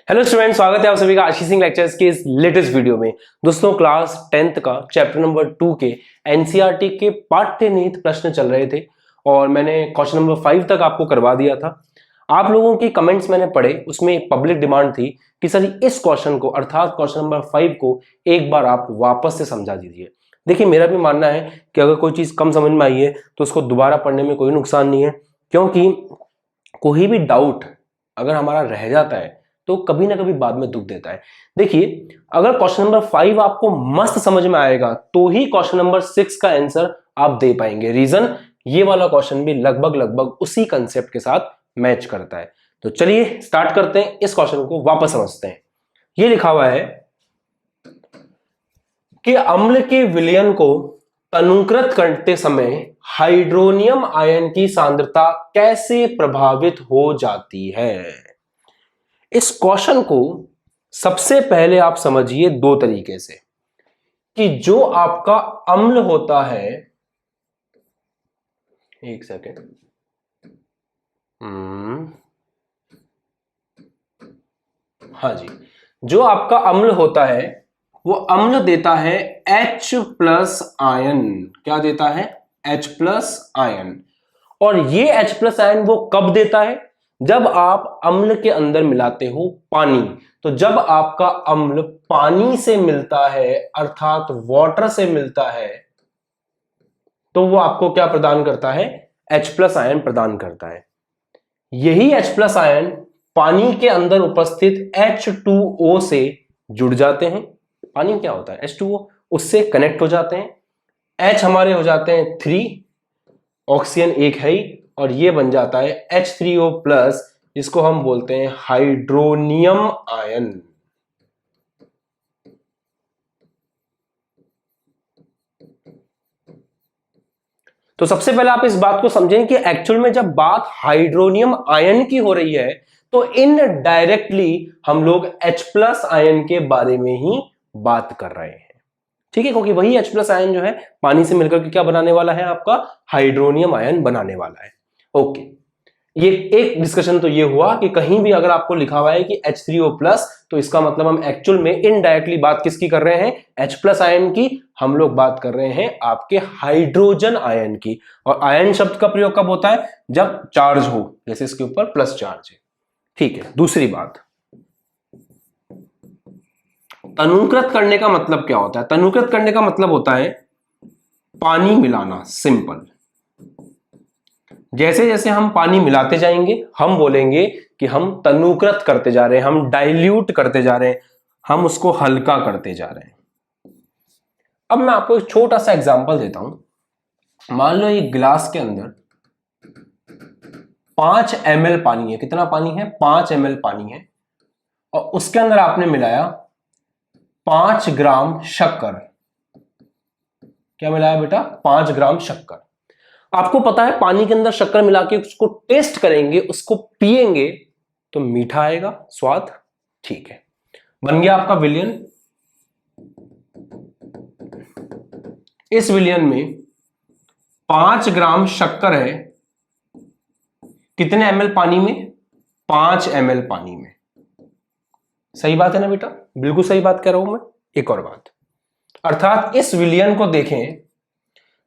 Hello student, स्वागत है आप सभी का आशीष सिंह लेक्चर्स के इस लेटेस्ट वीडियो में। दोस्तों, क्लास 10th का चैप्टर नंबर 2 के एनसीईआरटी के पाठ्यनिहित प्रश्न चल रहे थे और मैंने क्वेश्चन नंबर 5 तक आपको करवा दिया था। आप लोगों की कमेंट्स मैंने पढ़े, उसमें पब्लिक डिमांड थी कि सर इस क्वेश्चन को अर्थात क्वेश्चन नंबर 5 को एक बार आप वापस से समझा दीजिए। देखिए, मेरा भी मानना है कि अगर कोई चीज कम समझ में आई है तो उसको दोबारा पढ़ने में कोई नुकसान नहीं है, क्योंकि कोई भी डाउट अगर हमारा रह जाता है तो कभी ना कभी बाद में दुख देता है। देखिए, अगर क्वेश्चन नंबर 5 आपको मस्त समझ में आएगा तो ही क्वेश्चन नंबर 6 का आंसर आप दे पाएंगे। रीजन, ये वाला क्वेश्चन भी लगभग उसी कंसेप्ट के साथ मैच करता है। तो चलिए स्टार्ट करते हैं, इस क्वेश्चन को वापस समझते हैं। ये लिखा हुआ है कि अम्ल के विलयन को तनुकृत करते समय हाइड्रोनियम आयन की सांद्रता कैसे प्रभावित हो जाती है। इस क्वेश्चन को सबसे पहले आप समझिए दो तरीके से कि जो आपका अम्ल होता है, एक सेकेंड, हाँ जी, जो आपका अम्ल होता है वो अम्ल देता है H प्लस आयन। क्या देता है? H plus ion. और ये H प्लस आयन वो कब देता है? जब आप अम्ल के अंदर मिलाते हो पानी। तो जब आपका अम्ल पानी से मिलता है अर्थात वाटर से मिलता है तो वो आपको क्या प्रदान करता है? H प्लस आयन प्रदान करता है। यही H प्लस आयन पानी के अंदर उपस्थित H2O से जुड़ जाते हैं। पानी क्या होता है? H2O, उससे कनेक्ट हो जाते हैं। H हमारे हो जाते हैं 3, ऑक्सीजन एक है ही, और ये बन जाता है H3O प्लस, जिसको हम बोलते हैं हाइड्रोनियम आयन। तो सबसे पहले आप इस बात को समझें कि एक्चुअल में जब बात हाइड्रोनियम आयन की हो रही है तो इनडायरेक्टली हम लोग H प्लस आयन के बारे में ही बात कर रहे हैं। ठीक है, क्योंकि वही H प्लस आयन जो है पानी से मिलकर के क्या बनाने वाला है? आपका हाइड्रोनियम आयन बनाने वाला है। ओके, ये एक डिस्कशन तो ये हुआ कि कहीं भी अगर आपको लिखा हुआ है कि H3O प्लस, तो इसका मतलब हम एक्चुअल में इनडायरेक्टली बात किसकी कर रहे हैं? H प्लस आयन की। हम लोग बात कर रहे हैं आपके हाइड्रोजन आयन की। और आयन शब्द का प्रयोग कब होता है? जब चार्ज हो, जैसे इसके ऊपर प्लस चार्ज है। ठीक है, दूसरी बात, तनुकृत करने का मतलब क्या होता है? तनुकृत करने का मतलब होता है पानी मिलाना। सिंपल। जैसे जैसे हम पानी मिलाते जाएंगे हम बोलेंगे कि हम तनुकृत करते जा रहे हैं, हम डाइल्यूट करते जा रहे हैं, हम उसको हल्का करते जा रहे हैं। अब मैं आपको एक छोटा सा एग्जांपल देता हूं। मान लो एक गिलास के अंदर 5 ml पानी है। कितना पानी है? 5 ml पानी है, और उसके अंदर आपने मिलाया 5 ग्राम शक्कर। क्या मिलाया बेटा? 5 ग्राम शक्कर। आपको पता है पानी के अंदर शक्कर मिला के उसको टेस्ट करेंगे, उसको पिएंगे तो मीठा आएगा स्वाद। ठीक है, बन गया आपका विलयन। इस विलयन में 5 ग्राम शक्कर है, कितने ml पानी में? 5 ml पानी में। सही बात है ना बेटा? बिल्कुल सही बात कह रहा हूं मैं। एक और बात, अर्थात इस विलयन को देखें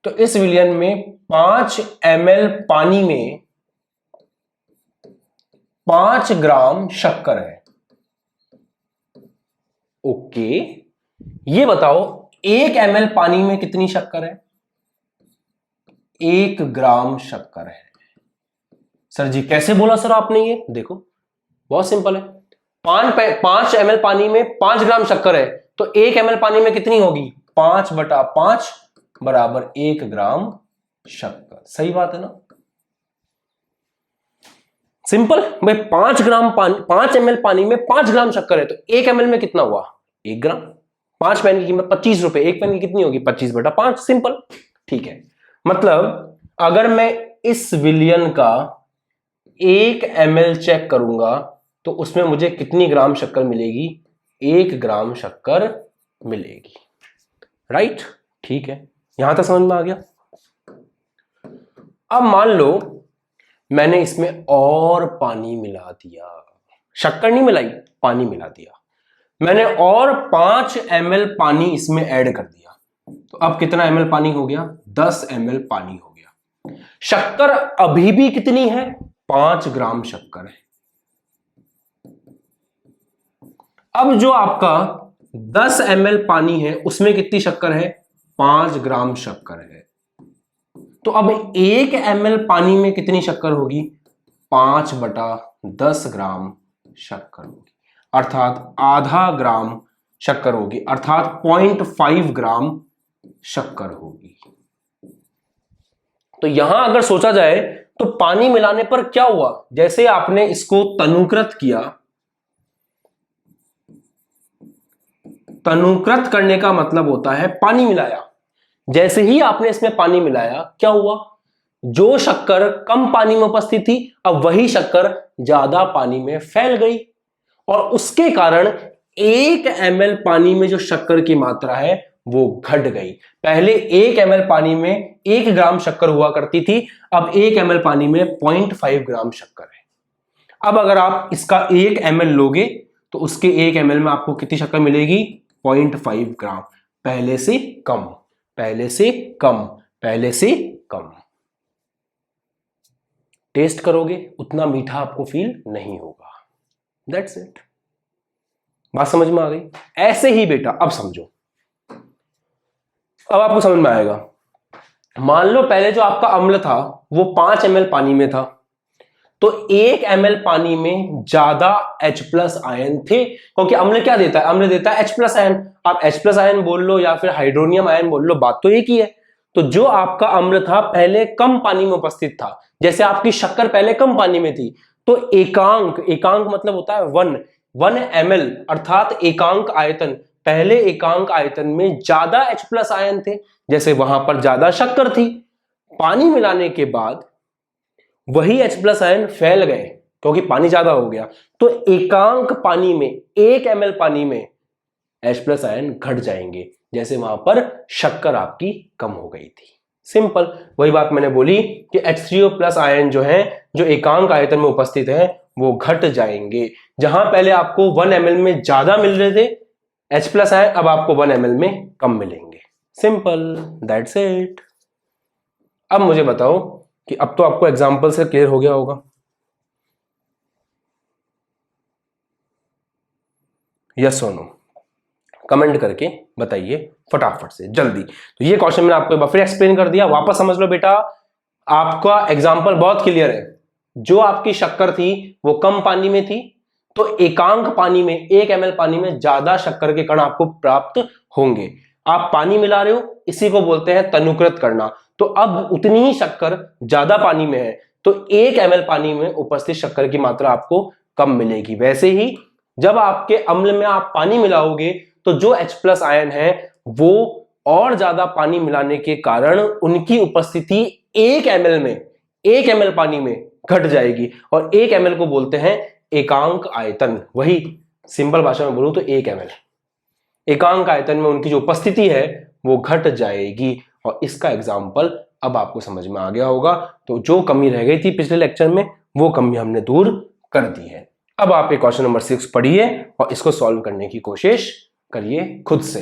तो इस विलयन में 5 ml पानी में 5 ग्राम शक्कर है। ओके, ये बताओ 1 ml पानी में कितनी शक्कर है? 1 ग्राम शक्कर है। सर जी कैसे बोला सर आपने? ये देखो, बहुत सिंपल है। 5 ml पानी में 5 ग्राम शक्कर है तो 1 ml पानी में कितनी होगी? 5/5 बराबर 1 ग्राम शक्कर। सही बात है ना? सिंपल भाई। 5 ग्राम पानी, 5 ml पानी में 5 ग्राम शक्कर है तो 1 ml में कितना हुआ? 1 ग्राम। 5 पेन की कीमत 25 रुपए, 1 पेन की कितनी होगी? 25/5। सिंपल। ठीक है, मतलब अगर मैं इस विलयन का 1 ml चेक करूंगा तो उसमें मुझे कितनी ग्राम शक्कर मिलेगी? 1 ग्राम शक्कर मिलेगी। राइट? ठीक है, यहां तक समझ में आ गया। अब मान लो मैंने इसमें और पानी मिला दिया, शक्कर नहीं मिलाई, पानी मिला दिया मैंने और 5 ml पानी इसमें ऐड कर दिया, तो अब कितना ml पानी हो गया? 10 ml पानी हो गया। शक्कर अभी भी कितनी है? 5 ग्राम शक्कर है। अब जो आपका 10 ml पानी है उसमें कितनी शक्कर है? 5 ग्राम शक्कर है। तो अब 1 ml पानी में कितनी शक्कर होगी? 5/10 ग्राम शक्कर होगी, अर्थात आधा ग्राम शक्कर होगी, अर्थात 0.5 ग्राम शक्कर होगी। तो यहां अगर सोचा जाए तो पानी मिलाने पर क्या हुआ? जैसे आपने इसको तनुकृत किया, तनुकृत करने का मतलब होता है पानी मिलाया। जैसे ही आपने इसमें पानी मिलाया, क्या हुआ? जो शक्कर कम पानी में उपस्थित थी, अब वही शक्कर ज्यादा पानी में फैल गई, और उसके कारण 1 ml पानी में जो शक्कर की मात्रा है वो घट गई। पहले 1 ml पानी में 1 ग्राम शक्कर हुआ करती थी, अब 1 ml पानी में 0.5 ग्राम शक्कर है। अब अगर आप इसका 1 ml लोगे तो उसके 1 ml में आपको कितनी शक्कर मिलेगी? 0.5 ग्राम। पहले से कम, पहले से कम, पहले से कम। टेस्ट करोगे उतना मीठा आपको फील नहीं होगा। That's it. बात समझ में आ गई? ऐसे ही बेटा अब समझो, अब आपको समझ में आएगा। मान लो पहले जो आपका अम्ल था वो 5 ml पानी में था, तो 1 ml पानी में ज्यादा H+ आयन थे, क्योंकि अम्ल क्या देता है? अम्ल देता है H+ आयन। आप H+ आयन बोल लो या फिर हाइड्रोनियम आयन बोल लो, बात तो एक ही है। तो जो आपका अम्ल था पहले कम पानी में उपस्थित था, जैसे आपकी शक्कर पहले कम पानी में थी, तो एकांक, एकांक मतलब होता है 1 ml, अर्थात एकांक आयतन, पहले एकांक आयतन में ज्यादा H+ आयन थे, जैसे वहां पर ज्यादा शक्कर थी। पानी मिलाने के बाद वही H+ आयन फैल गए क्योंकि पानी ज्यादा हो गया, तो एकांक पानी में 1 ml पानी में H+ आयन घट जाएंगे, जैसे वहां पर शक्कर आपकी कम हो गई थी। सिंपल, वही बात मैंने बोली कि H3O+ आयन जो है, जो एकांक आयतन में उपस्थित है, वो घट जाएंगे। जहां पहले आपको 1 ml में ज्यादा मिल रहे थे H+ आयन, अब आपको 1 ml में कम मिलेंगे। Simple, that's it. अब मुझे बताओ कि अब तो आपको एग्जाम्पल से क्लियर हो गया होगा। यस और नो कमेंट करके बताइए फटाफट से, जल्दी। तो ये क्वेश्चन मैंने आपको एक बार फिर एक्सप्लेन कर दिया, वापस समझ लो बेटा। आपका एग्जाम्पल बहुत क्लियर है। जो आपकी शक्कर थी वो कम पानी में थी, तो एकांक पानी में 1 ml पानी में ज्यादा शक्कर के कण आपको प्राप्त होंगे। आप पानी मिला रहे हो, इसी को बोलते हैं तनुकृत करना। तो अब उतनी ही शक्कर ज्यादा पानी में है, तो 1 ml पानी में उपस्थित शक्कर की मात्रा आपको कम मिलेगी। वैसे ही जब आपके अम्ल में आप पानी मिलाओगे तो जो H+ आयन है वो और ज्यादा पानी मिलाने के कारण उनकी उपस्थिति 1 ml में, 1 ml पानी में घट जाएगी, और 1 ml को बोलते हैं एकांक आयतन। वही सिंपल भाषा में बोलूं तो 1 ml एकांक आयतन में उनकी जो उपस्थिति है वो घट जाएगी। और इसका एग्जाम्पल अब आपको समझ में आ गया होगा। तो जो कमी रह गई थी पिछले लेक्चर में, वो कमी हमने दूर कर दी है। अब आप ये क्वेश्चन नंबर 6 पढ़िए और इसको सॉल्व करने की कोशिश करिए खुद से।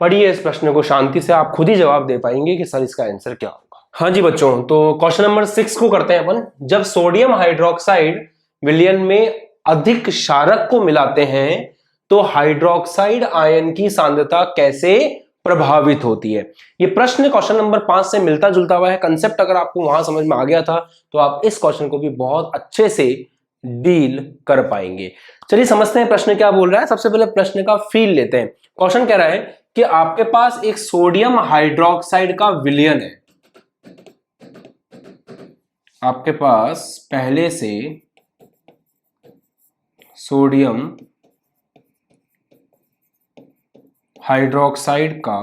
पढ़िए इस प्रश्न को शांति से, आप खुद ही जवाब दे पाएंगे कि सर इसका आंसर क्या होगा। हाँ जी बच्चों, तो क्वेश्चन नंबर 6 को करते हैं अपन। जब सोडियम हाइड्रोक्साइड विलयन में अधिक क्षारक को मिलाते हैं तो हाइड्रोक्साइड आयन की सांद्रता कैसे प्रभावित होती है। ये प्रश्न क्वेश्चन नंबर 5 से मिलता जुलता हुआ है। कंसेप्ट अगर आपको वहां समझ में आ गया था तो आप इस क्वेश्चन को भी बहुत अच्छे से डील कर पाएंगे। चलिए समझते हैं प्रश्न क्या बोल रहा है। सबसे पहले प्रश्न का फील लेते हैं। क्वेश्चन कह रहा है कि आपके पास एक सोडियम हाइड्रोक्साइड का विलयन है। आपके पास पहले से सोडियम हाइड्रोक्साइड का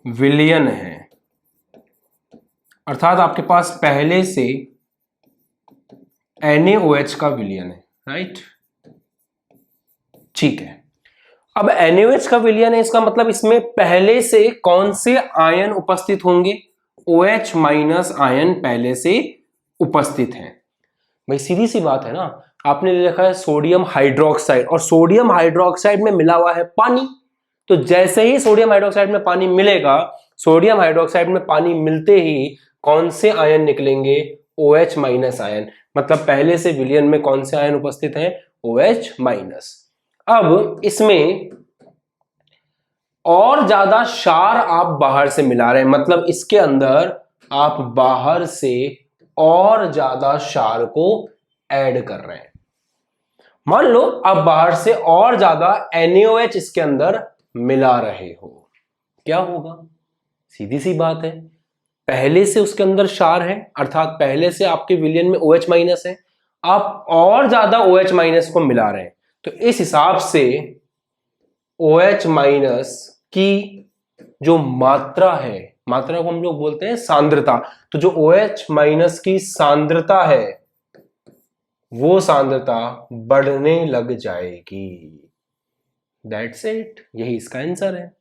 विलयन है, अर्थात आपके पास पहले से NaOH का विलयन है, राइट। ठीक है, अब NaOH का विलयन है, इसका मतलब इसमें पहले से कौन से आयन उपस्थित होंगे? OH- आयन पहले से उपस्थित हैं। भाई सीधी सी बात है ना, आपने ले रखा है सोडियम हाइड्रोक्साइड और सोडियम हाइड्रोक्साइड में मिला हुआ है पानी। तो जैसे ही सोडियम हाइड्रोक्साइड में पानी मिलेगा, सोडियम हाइड्रोक्साइड में पानी मिलते ही कौन से आयन निकलेंगे? OH minus ion. मतलब पहले से विलयन में कौन से आयन उपस्थित हैं? OH minus. अब इसमें और ज्यादा क्षार आप बाहर से मिला रहे हैं, मतलब इसके अंदर आप बाहर से और ज्यादा क्षार को ऐड कर रहे हैं। मान लो आप बाहर से और ज्यादा NaOH इसके अंदर मिला रहे हो, क्या होगा? सीधी सी बात है, पहले से उसके अंदर क्षार है, अर्थात पहले से आपके विलयन में OH माइनस है, आप और ज्यादा OH माइनस को मिला रहे हैं। तो इस हिसाब से OH माइनस की जो मात्रा है, मात्रा को हम लोग बोलते हैं सांद्रता, तो जो OH माइनस की सांद्रता है वो सांद्रता बढ़ने लग जाएगी। दैट्स इट, यही इसका आंसर है।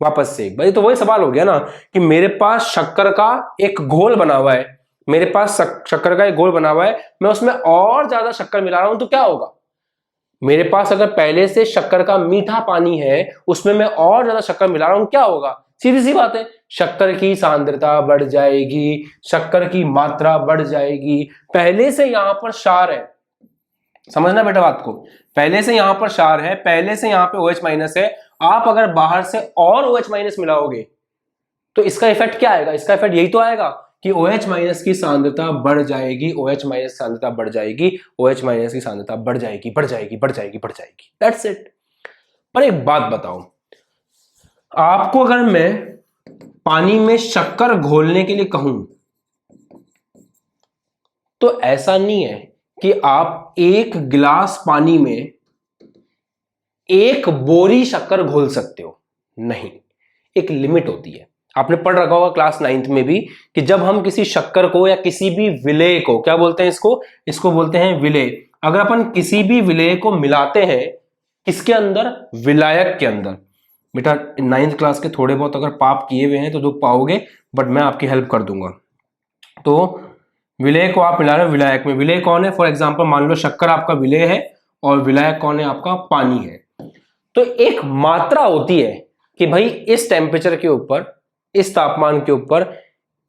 वापस से एक बार, तो वही सवाल हो गया ना कि मेरे पास शक्कर का एक घोल बना हुआ है, मेरे पास शक्कर का एक घोल बना हुआ है, मैं उसमें और ज्यादा शक्कर मिला रहा हूं तो क्या होगा? मेरे पास अगर पहले से शक्कर का मीठा पानी है, उसमें मैं और ज्यादा शक्कर मिला रहा हूं, क्या होगा? सीधी सी बात है, शक्कर की सांद्रता बढ़ जाएगी, शक्कर की मात्रा बढ़ जाएगी। पहले से यहां पर क्षार है, समझना बेटा बात को, पहले से यहां पर क्षार है, पहले से यहां पे OH माइनस है, आप अगर बाहर से और OH माइनस मिलाओगे तो इसका इफेक्ट क्या आएगा? इसका इफेक्ट यही तो आएगा कि OH माइनस की सांद्रता बढ़ जाएगी, OH माइनस सांद्रता बढ़ जाएगी, OH माइनस की सांद्रता बढ़ जाएगी, बढ़ जाएगी, बढ़ जाएगी, बढ़ जाएगी। That's it. पर एक बात बताओ, आपको अगर मैं पानी में शक्कर घोलने के लिए कहूं तो ऐसा नहीं है कि आप एक गिलास पानी में एक बोरी शक्कर घोल सकते हो, नहीं, एक लिमिट होती है। आपने पढ़ रखा होगा क्लास 9th में भी कि जब हम किसी शक्कर को या किसी भी विलेय को, क्या बोलते हैं इसको बोलते हैं विलेय। अगर अपन किसी भी विलेय को मिलाते हैं किसके अंदर? विलायक के अंदर। बेटा 9th क्लास के थोड़े बहुत अगर पाप किए हुए हैं तो दुख पाओगे, बट मैं आपकी हेल्प कर दूंगा। तो विलेय को आप मिला रहे हो विलायक में, विलेय कौन है? फॉर एग्जाम्पल मान लो शक्कर आपका विलेय है और विलायक कौन है? आपका पानी है। तो एक मात्रा होती है कि भाई इस टेम्परेचर के ऊपर, इस तापमान के ऊपर,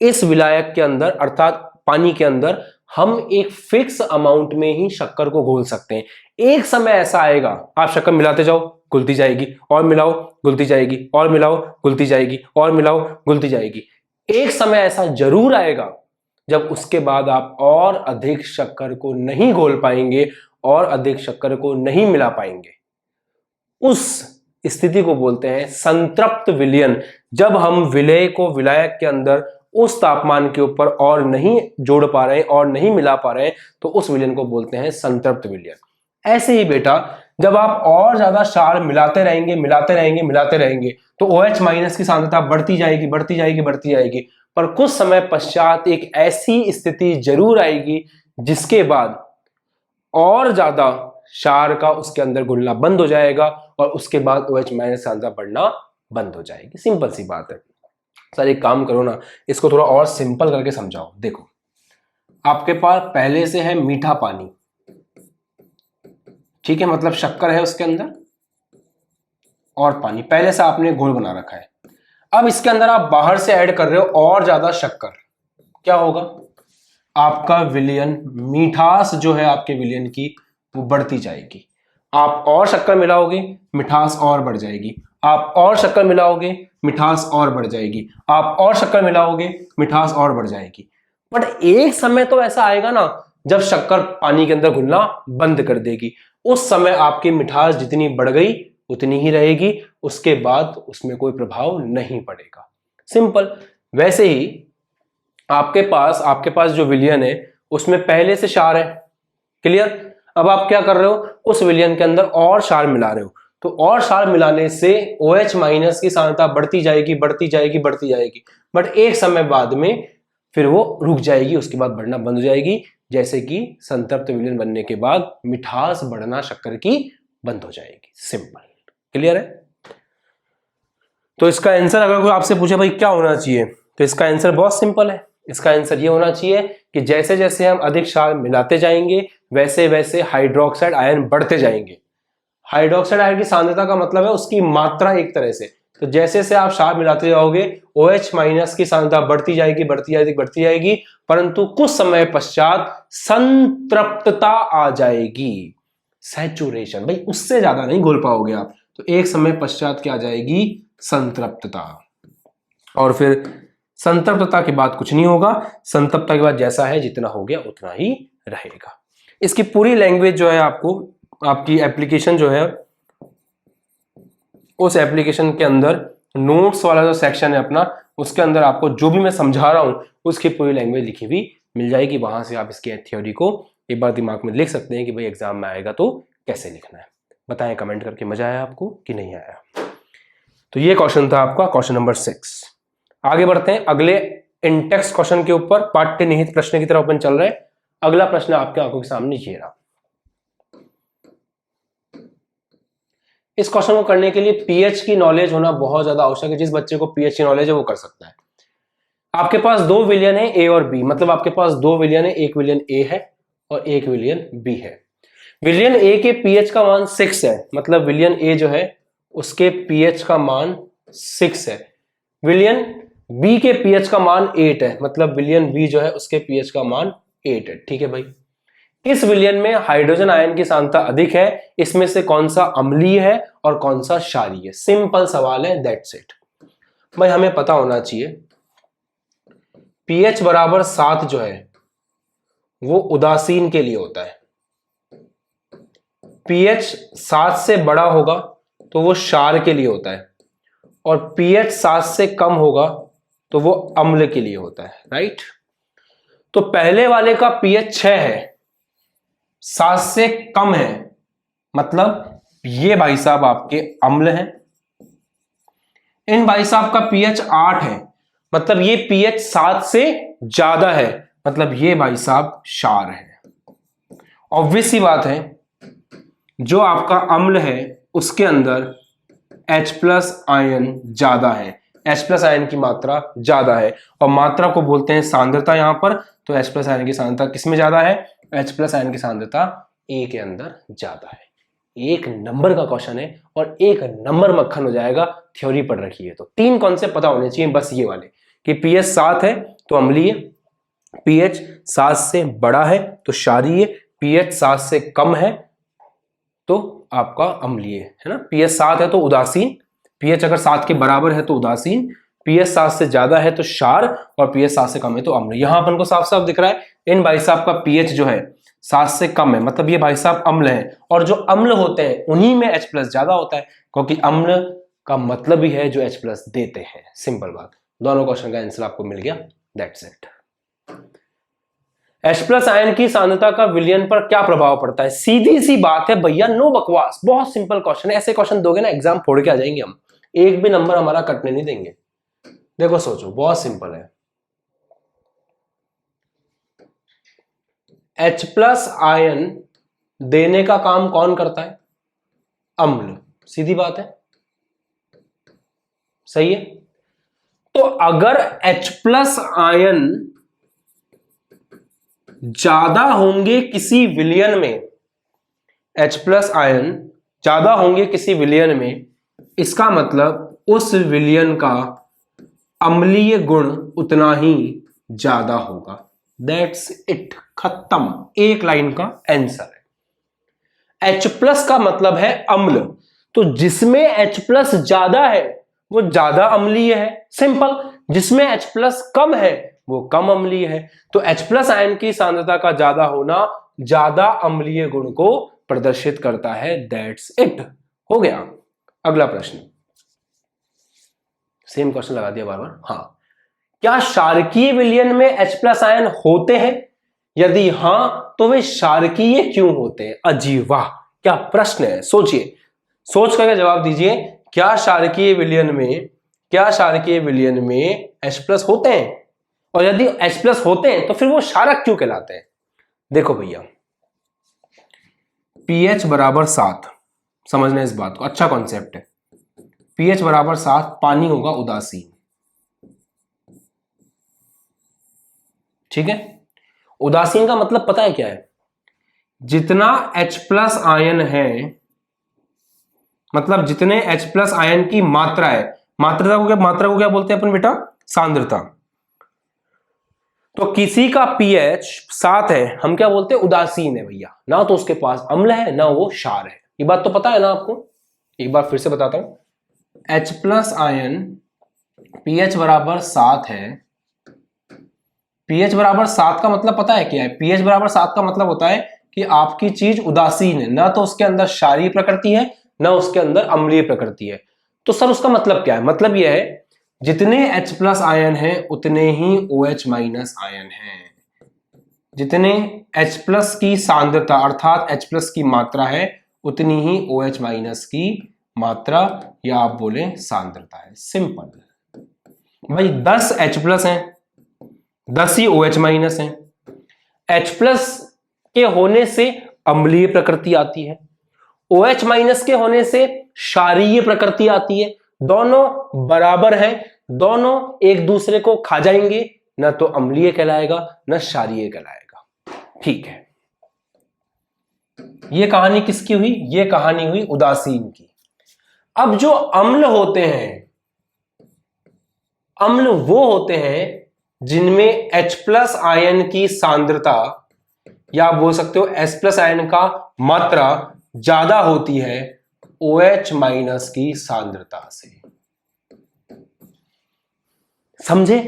इस विलायक के अंदर अर्थात पानी के अंदर हम एक फिक्स अमाउंट में ही शक्कर को घोल सकते हैं। एक समय ऐसा आएगा आप शक्कर मिलाते जाओ, घुलती जाएगी, और मिलाओ, घुलती जाएगी, और मिलाओ, घुलती जाएगी, और मिलाओ, घुलती जाएगी। एक समय ऐसा जरूर आएगा जब उसके बाद आप और अधिक शक्कर को नहीं घोल पाएंगे और अधिक शक्कर को नहीं मिला पाएंगे। उस स्थिति को बोलते हैं संतृप्त विलयन। जब हम विलेय को विलायक के अंदर उस तापमान के ऊपर और नहीं जोड़ पा रहे हैं और नहीं मिला पा रहे हैं तो उस विलयन को बोलते हैं संतृप्त विलयन। ऐसे ही बेटा जब आप और ज्यादा क्षार मिलाते रहेंगे, मिलाते रहेंगे, मिलाते रहेंगे तो OH माइनस की सांद्रता बढ़ती जाएगी, बढ़ती जाएगी, बढ़ती जाएगी। पर कुछ समय पश्चात एक ऐसी स्थिति जरूर आएगी जिसके बाद और ज्यादा क्षार का उसके अंदर घुलना बंद हो जाएगा और उसके बाद OH माइनस सांद्रता बढ़ना बंद हो जाएगी। सिंपल सी बात है। सर एक काम करो ना, इसको थोड़ा और सिंपल करके समझाओ। देखो आपके पास पहले से है मीठा पानी, ठीक है, मतलब शक्कर है उसके अंदर और पानी, पहले से आपने घोल बना रखा है। अब इसके अंदर आप बाहर से ऐड कर रहे हो और ज्यादा शक्कर, क्या होगा? आपका विलयन, मिठास जो है आपके विलयन की वो बढ़ती जाएगी। आप और शक्कर मिलाओगे, मिठास और बढ़ जाएगी। आप और शक्कर मिलाओगे, मिठास और बढ़ जाएगी। आप और शक्कर मिलाओगे, मिठास और बढ़ जाएगी। बट एक समय तो ऐसा आएगा ना जब शक्कर पानी के अंदर घुलना बंद कर देगी। उस समय आपकी मिठास जितनी बढ़ गई उतनी ही रहेगी, उसके बाद उसमें कोई प्रभाव नहीं पड़ेगा। सिंपल। वैसे ही आपके पास जो विलयन है उसमें पहले से क्षार है, क्लियर। अब आप क्या कर रहे हो? उस विलयन के अंदर और क्षार मिला रहे हो, तो और क्षार मिलाने से OH माइनस की सांद्रता बढ़ती जाएगी, बढ़ती जाएगी, बढ़ती जाएगी। बट एक समय बाद में फिर वो रुक जाएगी, उसके बाद बढ़ना बंद हो जाएगी, जैसे कि संतृप्त विलयन बनने के बाद मिठास बढ़ना शक्कर की बंद हो जाएगी। सिंपल, क्लियर है। तो इसका आंसर अगर कोई आपसे पूछे भाई क्या होना चाहिए, तो इसका आंसर बहुत सिंपल है। इसका आंसर ये होना चाहिए कि जैसे जैसे हम अधिक क्षार मिलाते जाएंगे वैसे वैसे हाइड्रोक्साइड आयन बढ़ते जाएंगे। हाइड्रोक्साइड आयन की सांद्रता का मतलब है उसकी मात्रा एक तरह से। तो जैसे जैसे आप क्षार मिलाते जाओगे OH माइनस की सांद्रता बढ़ती जाएगी बढ़ती जाएगी बढ़ती जाएगी, परंतु कुछ समय पश्चात संतृप्तता आ जाएगी, सैचुरेशन। भाई उससे ज्यादा नहीं घोल पाओगे आप, तो एक समय पश्चात क्या आ जाएगी, संतृप्तता। और फिर संतृप्तता के बाद कुछ नहीं होगा, संतृप्तता के बाद जैसा है जितना हो गया उतना ही रहेगा। इसकी पूरी लैंग्वेज जो है आपको, आपकी एप्लीकेशन जो है उस एप्लीकेशन के अंदर नोट्स वाला जो सेक्शन है अपना, उसके अंदर आपको जो भी मैं समझा रहा हूं उसकी पूरी लैंग्वेज लिखी हुई मिल जाएगी। वहां से आप इसकी थ्योरी को एक बार दिमाग में लिख सकते हैं कि भाई एग्जाम में आएगा तो कैसे लिखना है। बताएं कमेंट करके मजा आया आपको कि नहीं आया। तो ये क्वेश्चन था आपका क्वेश्चन नंबर 6। आगे बढ़ते हैं अगले इंटेक्स्ट क्वेश्चन के ऊपर, पाठ्य निहित प्रश्न की तरफ अपन चल रहे हैं। अगला प्रश्न आपके आंखों के सामने ये रहा। इस क्वेश्चन को करने के लिए पीएच की नॉलेज होना बहुत ज्यादा आवश्यक है। जिस बच्चे को पीएच की नॉलेज है वो कर सकता है। आपके पास 2 विलियन है ए और बी, मतलब आपके पास 2 विलियन है, 1 विलियन ए है और 1 विलियन बी है। विलियन ए के पीएच का मान 6 है, मतलब विलियन ए जो है उसके पीएच का मान 6 है। विलियन बी के पीएच का मान 8 है, मतलब विलियन बी जो है उसके पीएच का मान 8 है। ठीक है भाई, इस विलियन में हाइड्रोजन आयन की सांद्रता अधिक है, इसमें से कौन सा अम्लीय है और कौन सा क्षारीय है। सिंपल सवाल है, दैट्स इट। भाई हमें पता होना चाहिए पीएच बराबर 7 जो है वो उदासीन के लिए होता है। पीएच 7 से बड़ा होगा तो वो क्षार के लिए होता है, और पीएच 7 से कम होगा तो वो अम्ल के लिए होता है, राइट। तो पहले वाले का पीएच 6 है, 7 से कम है, मतलब ये भाई साहब आपके अम्ल हैं। इन भाई साहब का पीएच 8 है, मतलब ये पीएच 7 से ज्यादा है, मतलब ये भाई साहब क्षार है। ऑब्वियस सी बात है, जो आपका अम्ल है उसके अंदर H+ आयन ज्यादा है, H+ आयन की मात्रा ज्यादा है, और मात्रा को बोलते हैं सांद्रता। यहां पर तो H+ आयन की सांद्रता किसमें ज्यादा है, H+ आयन की सांद्रता ए के अंदर ज्यादा है। एक नंबर का क्वेश्चन है और एक नंबर मक्खन हो जाएगा, थ्योरी पढ़ रखी है तो। 3 कॉन्सेप्ट पता होने चाहिए बस ये वाले, कि पीएच 7 है तो अम्लीय, पीएच 7 से बड़ा है तो क्षारीय, पीएच 7 से कम है तो आपका अम्लीय, है ना। पीएच 7 है तो उदासीन, पीएच अगर 7 के बराबर है तो उदासीन, पीएच 7 से ज्यादा है तो क्षार, और पीएच 7 से कम है तो अम्ल। यहां अपन को साफ साफ दिख रहा है इन भाई साहब का पीएच जो है 7 से कम है, मतलब ये भाई साहब अम्ल है, और जो अम्ल होते हैं उन्हीं में H+ ज्यादा होता है, क्योंकि अम्ल का मतलब ही है जो H+ देते हैं। सिंपल बात, दोनों क्वेश्चन का आंसर आपको मिल गया, दैट्स इट। H+ आयन की सांद्रता का विलयन पर क्या प्रभाव पड़ता है। सीधी सी बात है भैया, नो बकवास, बहुत सिंपल क्वेश्चन है। ऐसे क्वेश्चन दोगे ना एग्जाम फोड़ के आ जाएंगे हम, एक भी नंबर हमारा कटने नहीं देंगे। देखो सोचो, बहुत सिंपल है। H+ आयन देने का काम कौन करता है, अम्ल, सीधी बात है, सही है। तो अगर H+ आयन ज्यादा होंगे किसी विलयन में, H+ आयन ज्यादा होंगे किसी विलयन में, इसका मतलब उस विलयन का अम्लीय गुण उतना ही ज्यादा होगा। दैट्स इट, खत्म, एक लाइन का आंसर है। H+ का मतलब है अम्ल, तो जिसमें H+ ज्यादा है वो ज्यादा अम्लीय है, सिंपल। जिसमें H+ कम है वो कम अम्लीय है। तो H+ आयन की सांद्रता का ज्यादा होना ज्यादा अम्लीय गुण को प्रदर्शित करता है, दैट्स इट। हो गया। अगला प्रश्न, सेम क्वेश्चन लगा दिया बार बार। हाँ, क्या क्षारकीय विलयन में H+ आयन होते हैं, यदि हां तो वे क्षारकीय क्यों होते हैं। अजी वाह, क्या प्रश्न है, सोचिए, सोच करके जवाब दीजिए। क्या क्षारकीय विलयन में H+ होते हैं, और यदि H+ होते हैं तो फिर वो क्षारक क्यों कहलाते हैं। देखो भैया, pH बराबर 7, समझना इस बात को, अच्छा कॉन्सेप्ट है। pH बराबर 7, पानी होगा उदासीन, ठीक है, उदासीन का मतलब पता है क्या है, जितना H प्लस आयन है, मतलब जितने H प्लस आयन की मात्रा है, मात्रा को क्या बोलते हैं अपन बेटा, सांद्रता। तो किसी का pH 7 है, हम क्या बोलते हैं, उदासीन है भैया, ना तो उसके पास अम्ल है ना वो क्षार है। ये बात तो पता है ना आपको, एक बार फिर से बताता हूं। H प्लस आयन pH बराबर 7 है, pH बराबर 7 का मतलब पता है क्या है, pH बराबर 7 का मतलब होता है कि आपकी चीज उदासीन है, ना तो उसके अंदर क्षारीय प्रकृति है ना उसके अंदर अम्लीय प्रकृति है। तो सर उसका मतलब क्या है, मतलब यह है जितने H प्लस आयन है उतने ही OH माइनस आयन है, जितने H प्लस की सांद्रता अर्थात H प्लस की मात्रा है उतनी ही OH माइनस की मात्रा या आप बोले सांद्रता है। सिंपल भाई, 10 H प्लस है, 10 ही OH माइनस है। H प्लस के होने से अम्लीय प्रकृति आती है, OH माइनस के होने से क्षारीय प्रकृति आती है। दोनों बराबर हैं, दोनों एक दूसरे को खा जाएंगे, ना तो अम्लीय कहलाएगा ना क्षारीय कहलाएगा। ठीक है, ये कहानी किसकी हुई, ये कहानी हुई उदासीन की। अब जो अम्ल होते हैं, अम्ल वो होते हैं जिनमें H प्लस आयन की सांद्रता या आप बोल सकते हो H प्लस आयन का मात्रा ज्यादा होती है OH माइनस की सांद्रता से। समझे?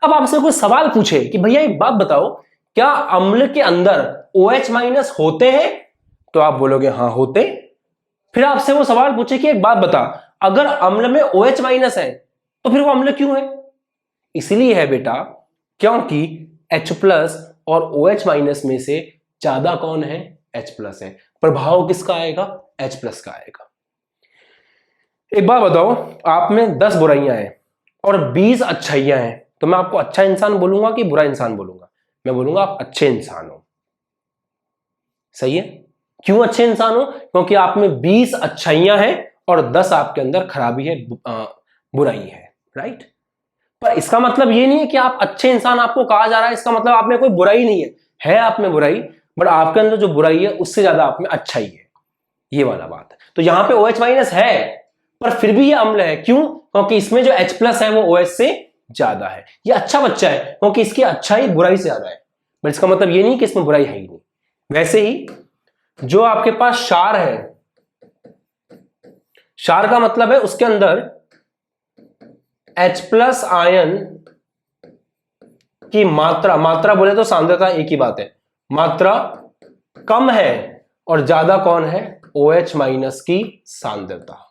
अब आपसे कोई सवाल पूछे कि भैया एक बात बताओ, क्या अम्ल के अंदर OH माइनस होते हैं, तो आप बोलोगे हाँ होते। फिर आपसे वो सवाल पूछे कि एक बात बता, अगर अम्ल में OH माइनस है तो फिर वो अम्ल क्यों है? इसलिए है बेटा क्योंकि H प्लस और OH माइनस में से ज्यादा कौन है, H प्लस है। प्रभाव किसका आएगा, H प्लस का आएगा। एक बात बताओ, आप में 10 बुराइयां हैं और 20 अच्छाइयां हैं, तो मैं आपको अच्छा इंसान बोलूंगा कि बुरा इंसान बोलूंगा? मैं बोलूंगा आप अच्छे इंसान हो। सही है? क्यों अच्छे इंसान हो? क्योंकि आप में 20 अच्छाइयां हैं और 10 आपके अंदर खराबी है, बुराई है। राइट? पर इसका मतलब ये नहीं है कि आप अच्छे इंसान आपको कहा जा रहा है, इसका मतलब आप में कोई बुराई नहीं है आप में बुराई, बट आपके अंदर जो बुराई है उससे ज्यादा आप में अच्छाई है, ये वाला बात है। तो यहां पे OH माइनस है पर फिर भी ये अम्ल है, क्यों? क्योंकि इसमें जो H प्लस है वो OH से ज्यादा है। ये अच्छा बच्चा है क्योंकि इसकी अच्छाई बुराई से ज्यादा है, बट इसका मतलब ये नहीं कि इसमें बुराई है ही नहीं। वैसे ही जो आपके पास क्षार है, क्षार का मतलब है उसके अंदर H प्लस आयन की मात्रा बोले तो सांद्रता एक ही बात है, मात्रा कम है और ज्यादा कौन है, OH माइनस की सांद्रता।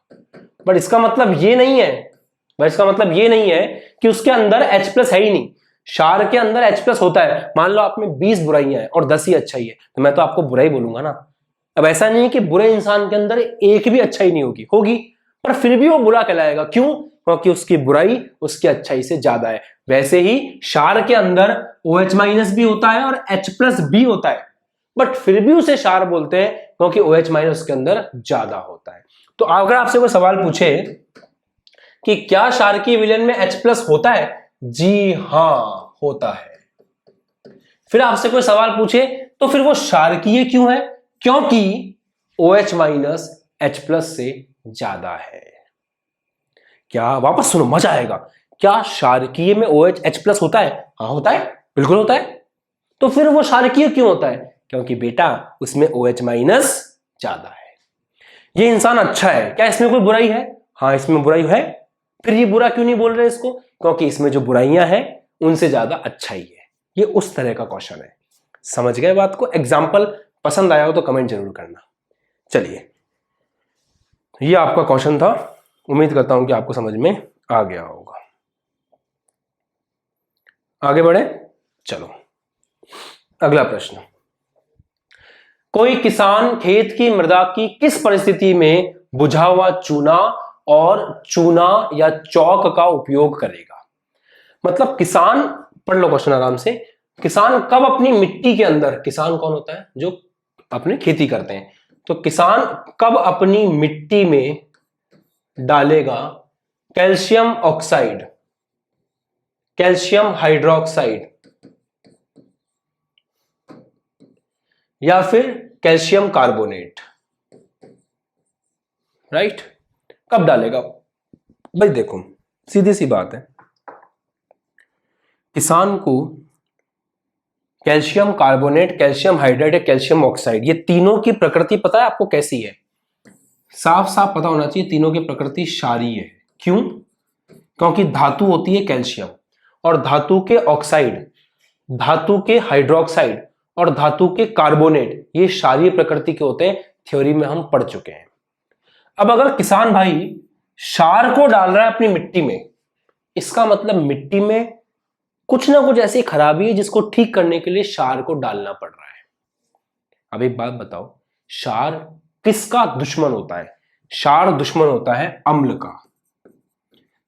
बट इसका मतलब ये नहीं है, कि उसके अंदर H प्लस है ही नहीं। क्षार के अंदर H प्लस होता है। मान लो आप में 20 बुराइयां हैं और 10 ही अच्छाई है, तो मैं तो आपको बुराई बोलूंगा ना। अब ऐसा नहीं है कि बुरे इंसान के अंदर एक भी अच्छाई नहीं होगी, पर फिर भी वो बुरा कहलाएगा। क्यों? क्योंकि उसकी बुराई उसकी अच्छाई से ज्यादा है। वैसे ही क्षार के अंदर OH माइनस भी होता है और H प्लस भी होता है, बट फिर भी उसे क्षार बोलते हैं क्योंकि OH माइनस के अंदर ज्यादा होता है। तो अगर आपसे कोई सवाल पूछे कि क्या क्षारकीय विलयन में H प्लस होता है, जी हां होता है। फिर आपसे कोई सवाल पूछे तो फिर वो क्षारकीय क्यों है, क्योंकि OH माइनस H प्लस से ज्यादा है। क्या, वापस सुनो मजा आएगा, क्या क्षारकीय में OH H प्लस होता है? हाँ होता है, बिल्कुल होता है। तो फिर वो क्षारकीय क्यों होता है? क्योंकि बेटा उसमें OH माइनस ज्यादा है। ये इंसान अच्छा है, क्या इसमें कोई बुराई है? हाँ इसमें बुराई है। फिर ये बुरा क्यों नहीं बोल रहे इसको? क्योंकि इसमें जो बुराइयां हैं उनसे ज्यादा अच्छाई है। ये उस तरह का क्वेश्चन है। समझ गए बात को? एग्जाम्पल पसंद आया हो तो कमेंट जरूर करना। चलिए, ये आपका क्वेश्चन था, उम्मीद करता हूं कि आपको समझ में आ गया होगा। आगे बढ़े, चलो अगला प्रश्न। कोई किसान खेत की मृदा की किस परिस्थिति में बुझा हुआ चूना और चूना या चौक का उपयोग करेगा? मतलब किसान, पढ़ लो क्वेश्चन आराम से, किसान कब अपनी मिट्टी के अंदर, किसान कौन होता है? जो अपनी खेती करते हैं। तो किसान कब अपनी मिट्टी में डालेगा कैल्शियम ऑक्साइड, कैल्शियम हाइड्रोक्साइड या फिर कैल्शियम कार्बोनेट, राइट? कब डालेगा भाई? देखो सीधी सी बात है, किसान को कैल्शियम कार्बोनेट, कैल्शियम हाइड्रेट या कैल्शियम ऑक्साइड, ये तीनों की प्रकृति पता है आपको कैसी है? साफ साफ पता होना चाहिए, तीनों की प्रकृति क्षारीय है। क्यों? क्योंकि धातु होती है कैल्शियम, और धातु के ऑक्साइड, धातु के हाइड्रोक्साइड और धातु के कार्बोनेट, ये क्षारीय प्रकृति के होते हैं। थ्योरी में हम पढ़ चुके हैं। अब अगर किसान भाई क्षार को डाल रहा है अपनी मिट्टी में, इसका मतलब मिट्टी में कुछ ना कुछ ऐसी खराबी है जिसको ठीक करने के लिए क्षार को डालना पड़ रहा है। अब एक बात बताओ, क्षार किसका दुश्मन होता है? क्षार दुश्मन होता है अम्ल का।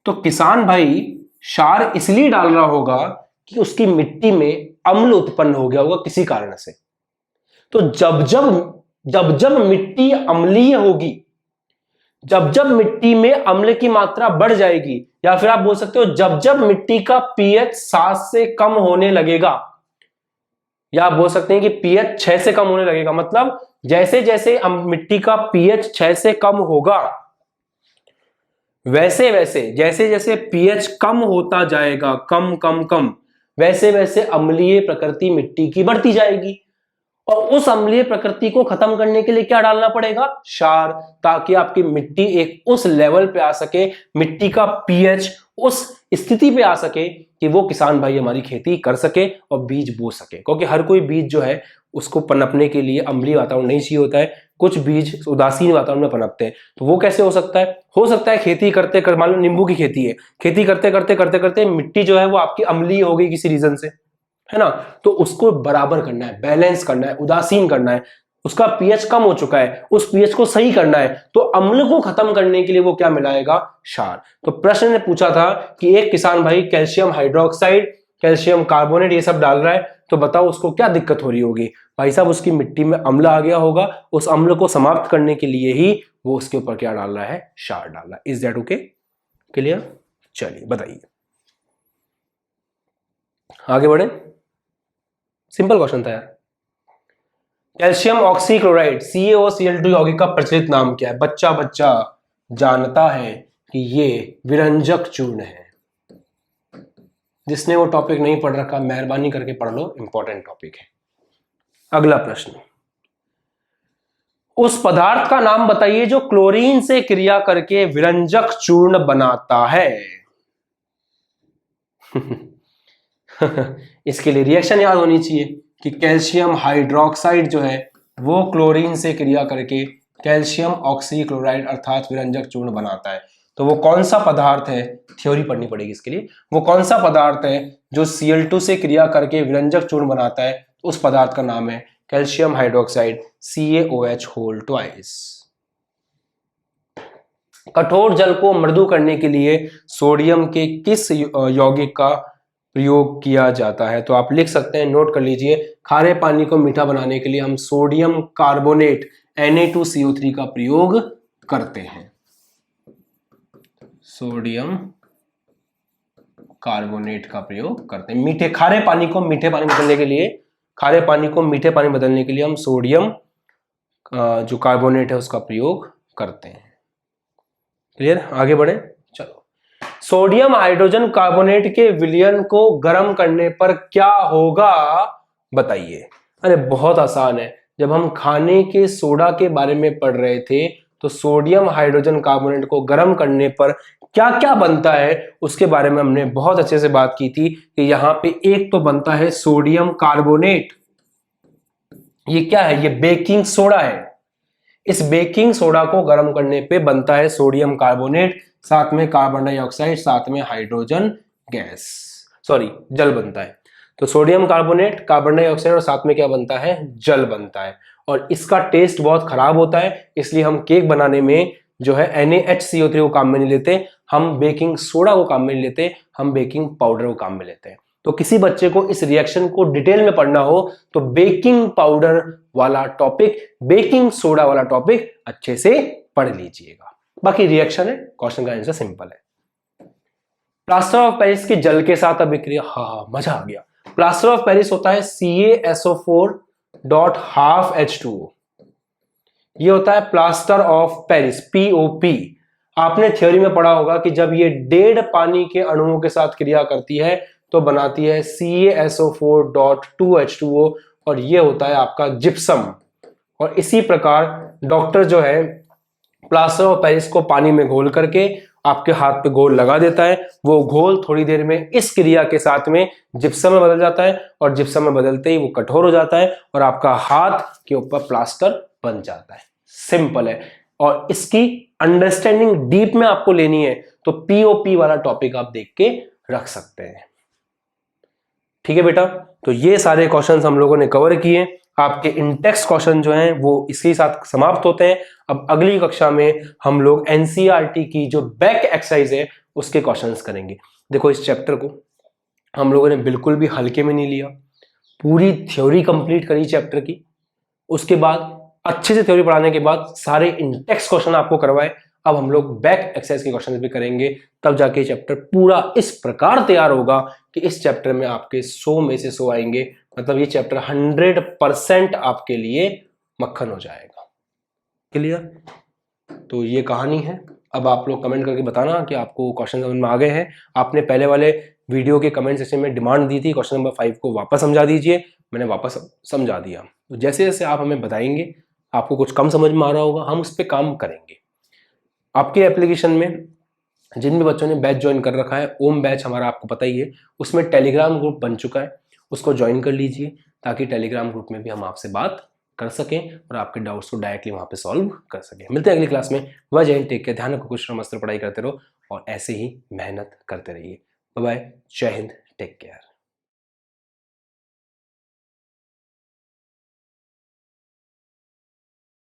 तो किसान भाई क्षार इसलिए डाल रहा होगा कि उसकी मिट्टी में अम्ल उत्पन्न हो गया होगा किसी कारण से। तो जब जब मिट्टी अम्लीय होगी, जब जब मिट्टी में अम्ल की मात्रा बढ़ जाएगी, या फिर आप बोल सकते हो जब जब मिट्टी का पीएच 7 से कम होने लगेगा, या आप बोल सकते हैं कि पीएच 6 से कम होने लगेगा, मतलब जैसे जैसे मिट्टी का पीएच 6 से कम होगा, वैसे वैसे जैसे जैसे पीएच कम होता जाएगा, कम कम कम, वैसे वैसे अम्लीय प्रकृति मिट्टी की बढ़ती जाएगी। और उस अम्लीय प्रकृति को खत्म करने के लिए क्या डालना पड़ेगा? क्षार, ताकि आपकी मिट्टी एक उस लेवल पे आ सके, मिट्टी का पीएच उस स्थिति पे आ सके कि वो किसान भाई हमारी खेती कर सके और बीज बो सके। क्योंकि हर कोई बीज जो है उसको पनपने के लिए अम्लीय वातावरण नहीं चाहिए होता है, कुछ बीज उदासीन वातावरण में पनपते हैं। तो वो कैसे हो सकता है? हो सकता है खेती करते कर, मान लो नींबू की खेती है, खेती करते करते करते करते मिट्टी जो है वो आपकी अम्लीय हो गई किसी रीजन से, है ना? तो उसको बराबर करना है, बैलेंस करना है, उदासीन करना है। उसका पीएच कम हो चुका है, उस पीएच को सही करना है, तो अम्ल को खत्म करने के लिए वो क्या मिलाएगा? क्षार। तो प्रश्न ने पूछा था कि एक किसान भाई कैल्शियम हाइड्रोक्साइड, कैल्शियम कार्बोनेट ये सब डाल रहा है, तो बताओ उसको क्या दिक्कत हो रही होगी? भाई साहब उसकी मिट्टी में अम्ल आ गया होगा, उस अम्ल को समाप्त करने के लिए ही वो उसके ऊपर क्या डाल रहा है? क्षार डाल रहा है। Is that okay? क्लियर? चलिए बताइए, आगे बढ़े। सिंपल क्वेश्चन था यार। कैल्शियम ऑक्सीक्लोराइड CaOCl2 यौगिक का प्रचलित नाम क्या है? बच्चा बच्चा जानता है कि ये विरंजक चूर्ण है। जिसने वो टॉपिक नहीं पढ़ रखा मेहरबानी करके पढ़ लो, इंपॉर्टेंट टॉपिक है। अगला प्रश्न, उस पदार्थ का नाम बताइए जो क्लोरीन से क्रिया करके विरंजक चूर्ण बनाता है। इसके लिए रिएक्शन याद होनी चाहिए कि कैल्शियम हाइड्रोक्साइड जो है वो क्लोरीन से क्रिया करके कैल्शियम ऑक्सीक्लोराइड अर्थात विरंजक चूर्ण बनाता है। तो वो कौन सा पदार्थ है? थ्योरी पढ़नी पड़ेगी इसके लिए। वो कौन सा पदार्थ है जो Cl2 से क्रिया करके विरंजक चूर्ण बनाता है? उस पदार्थ का नाम है कैल्शियम हाइड्रोक्साइड CaOH2। कठोर जल को मृदु करने के लिए सोडियम के किस यौगिक का प्रयोग किया जाता है? तो आप लिख सकते हैं, नोट कर लीजिए, खारे पानी को मीठा बनाने के लिए हम सोडियम कार्बोनेट Na2CO3 का प्रयोग करते हैं। सोडियम कार्बोनेट का प्रयोग करते हैं मीठे खारे पानी को मीठे पानी बदलने के लिए, खारे पानी को मीठे पानी बदलने के लिए हम सोडियम जो कार्बोनेट है उसका प्रयोग करते हैं। क्लियर? आगे बढ़े, चलो। सोडियम हाइड्रोजन कार्बोनेट के विलयन को गर्म करने पर क्या होगा बताइए। अरे बहुत आसान है, जब हम खाने के सोडा के बारे में पढ़ रहे थे तो सोडियम हाइड्रोजन कार्बोनेट को गर्म करने पर क्या क्या बनता है उसके बारे में हमने बहुत अच्छे से बात की थी कि यहां पे एक तो बनता है सोडियम कार्बोनेट। ये क्या है? ये बेकिंग सोडा है। इस बेकिंग सोडा को गर्म करने पे बनता है सोडियम कार्बोनेट, साथ में कार्बन डाइऑक्साइड, साथ में हाइड्रोजन गैस, सॉरी जल बनता है। तो सोडियम कार्बोनेट, कार्बन डाइऑक्साइड और साथ में क्या बनता है? जल बनता है। और इसका टेस्ट बहुत खराब होता है, इसलिए हम केक बनाने में जो है NaHCO3 को काम में नहीं लेते, हम बेकिंग सोडा को काम में नहीं लेते, हम बेकिंग पाउडर को काम में लेते हैं। तो किसी बच्चे को इस रिएक्शन को डिटेल में पढ़ना हो तो बेकिंग पाउडर वाला टॉपिक, बेकिंग सोडा वाला टॉपिक अच्छे से पढ़ लीजिएगा। बाकी रिएक्शन है, क्वेश्चन का आंसर सिंपल है। प्लास्टर ऑफ पेरिस के जल के साथ अभिक्रिया, हाँ मजा आ गया। प्लास्टर ऑफ पेरिस होता है CaSO4 डॉट हाफ H2O। ये होता है प्लास्टर ऑफ पेरिस, POP। आपने थ्योरी में पढ़ा होगा कि जब ये डेढ़ पानी के अणुओं के साथ क्रिया करती है तो बनाती है CaSO4.2H2O, और ये होता है आपका जिप्सम। और इसी प्रकार डॉक्टर जो है प्लास्टर ऑफ पेरिस को पानी में घोल करके आपके हाथ पे घोल लगा देता है। वो घोल थोड़ी देर में इस क्रिया के साथ में जिप्सम में बदल जाता है, और जिप्सम में बदलते ही वो कठोर हो जाता है और आपका हाथ के ऊपर प्लास्टर बन जाता है। सिंपल है। और इसकी अंडरस्टैंडिंग डीप में आपको लेनी है तो POP वाला टॉपिक आप देख के रख सकते हैं। ठीक है बेटा, तो ये सारे क्वेश्चंस हम लोगों ने कवर किए। आपके इंटेक्स्ट क्वेश्चन जो हैं वो इसी साथ समाप्त होते हैं। अब अगली कक्षा में हम लोग NCERT की जो बैक एक्सरसाइज है उसके क्वेश्चंस करेंगे। देखो, इस चैप्टर को हम लोगों ने बिल्कुल भी हल्के में नहीं लिया, पूरी थ्योरी कंप्लीट करी चैप्टर की। उसके बाद अच्छे से थ्योरी पढ़ाने के बाद सारे इंटेक्स्ट क्वेश्चन आपको करवाए। अब हम लोग बैक एक्सरसाइज के क्वेश्चन भी करेंगे, तब जाके चैप्टर पूरा इस प्रकार तैयार होगा कि इस चैप्टर में आपके 100 में से 100 आएंगे। मतलब ये चैप्टर 100% आपके लिए मक्खन हो जाएगा। क्लियर? तो ये कहानी है। अब आप लोग कमेंट करके बताना कि आपको क्वेश्चन समझ में आ गए हैं। आपने पहले वाले वीडियो के कमेंट सेक्शन में डिमांड दी थी क्वेश्चन नंबर 5 को वापस समझा दीजिए, मैंने वापस समझा दिया। तो जैसे जैसे आप हमें बताएंगे, आपको कुछ कम समझ में आ रहा होगा, हम उस पर काम करेंगे। आपके एप्लीकेशन में जिन भी बच्चों ने बैच ज्वाइन कर रखा है, ओम बैच हमारा आपको पता ही है, उसमें टेलीग्राम ग्रुप बन चुका है, उसको ज्वाइन कर लीजिए ताकि टेलीग्राम ग्रुप में भी हम आपसे बात कर सकें और आपके डाउट्स को डायरेक्टली वहां पे सॉल्व कर सकें। मिलते हैं अगली क्लास में। वह जय हिंद, टेक केयर, ध्यान रखो, कुछ मस्त पढ़ाई करते रहो और ऐसे ही मेहनत करते रहिए। बाय बाय, जय हिंद, टेक केयर।